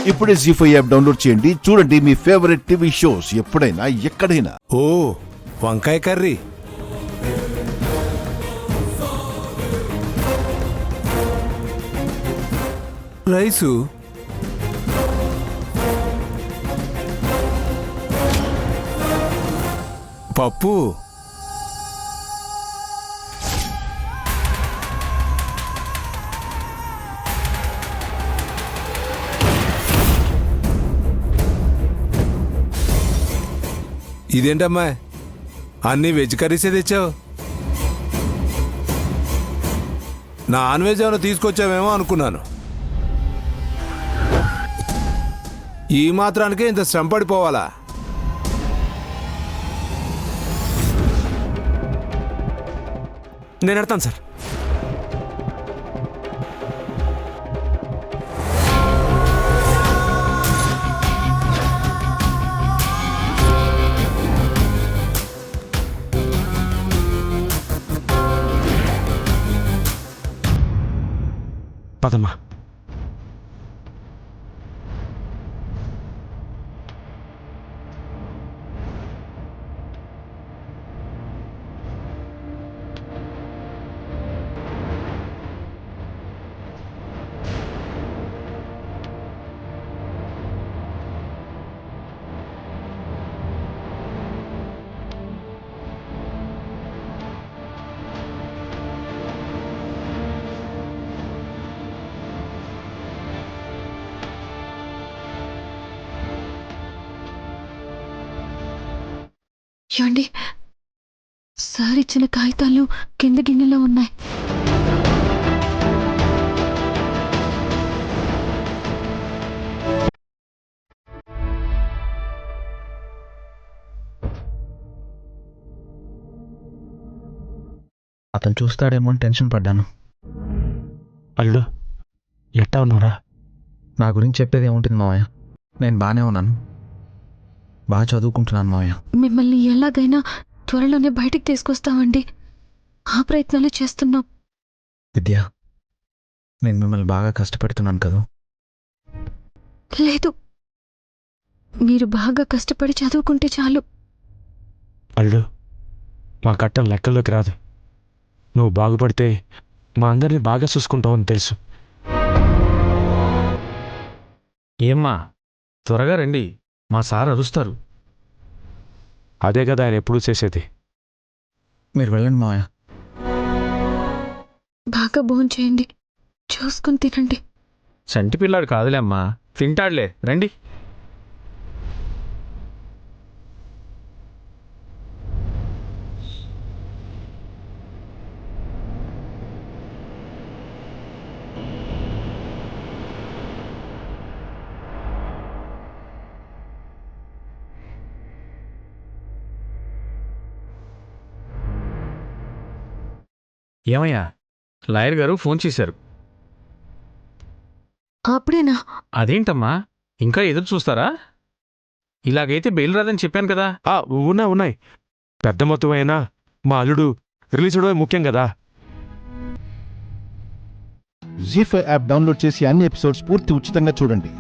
ఇప్పుడే జీ5 app download చేయండి. చూడండి మీ ఫేవరెట్ టీవీ షోస్ ఎప్పుడైనా ఎక్కడైనా. ఓ వంకాయ కర్రీ, రైసు, పప్పు, ఇదేంటమ్మా అన్నీ వెజ్ కర్రీసే తెచ్చావు? నాన్ వెజ్ ఏమైనా తీసుకొచ్చావేమో అనుకున్నాను. ఈ మాత్రానికే ఇంత శ్రమ పడిపోవాలా? నేను ఎడతాను సార్. పదమ్మా. ఏమండి, సార్ ఇచ్చిన కాగితాలు కింద గిన్నెలో ఉన్నాయి. అతను చూస్తాడేమో అని టెన్షన్ పడ్డాను. అల్లుడు ఎట్టా ఉన్నారా? నా గురించి చెప్పేది ఏముంటుంది మావయ్య, నేను బాగానే ఉన్నాను, బాగా చదువుకుంటున్నాను మావయ్య. మిమ్మల్ని ఎలాగైనా త్వరలోనే బయటికి తీసుకొస్తామండి. ఆ ప్రయత్నాలు చేస్తున్నాం. విద్య, నేను మిమ్మల్ని బాగా కష్టపెడుతున్నాను కదా? లేదు, మీరు బాగా కష్టపడి చదువుకుంటే చాలు. అల్లుడు మా కట్టం లెక్కల్లోకి రాదు. నువ్వు బాగుపడితే మా అందరినీ బాగా చూసుకుంటావని తెలుసు. ఏమ్మా త్వరగా రండి, మా సార్ అరుస్తారు. అదే కదా ఆయన ఎప్పుడూ చేసేది. మీరు వెళ్ళండి మావయ్య. బాగా భోంచేయండి, చూసుకుని తినండి. చంటి పిల్లాడు కాదులే అమ్మా, తింటాడులే, రండి. ఏమయ్యా, లాయర్ గారు ఫోన్ చేశారు. అప్పుడేనా? అదేంటమ్మా ఇంకా ఎదురు చూస్తారా? ఇలాగైతే బెయిల్ రాదని చెప్పాను కదా. ఉన్నాయి. పెద్ద మొత్తం అయినా మా అల్లుడు రిలీజ్ అవడమే ముఖ్యం కదా. జీ5 యాప్ డౌన్లోడ్ చేసి అన్ని ఎపిసోడ్స్ పూర్తి ఉచితంగా చూడండి.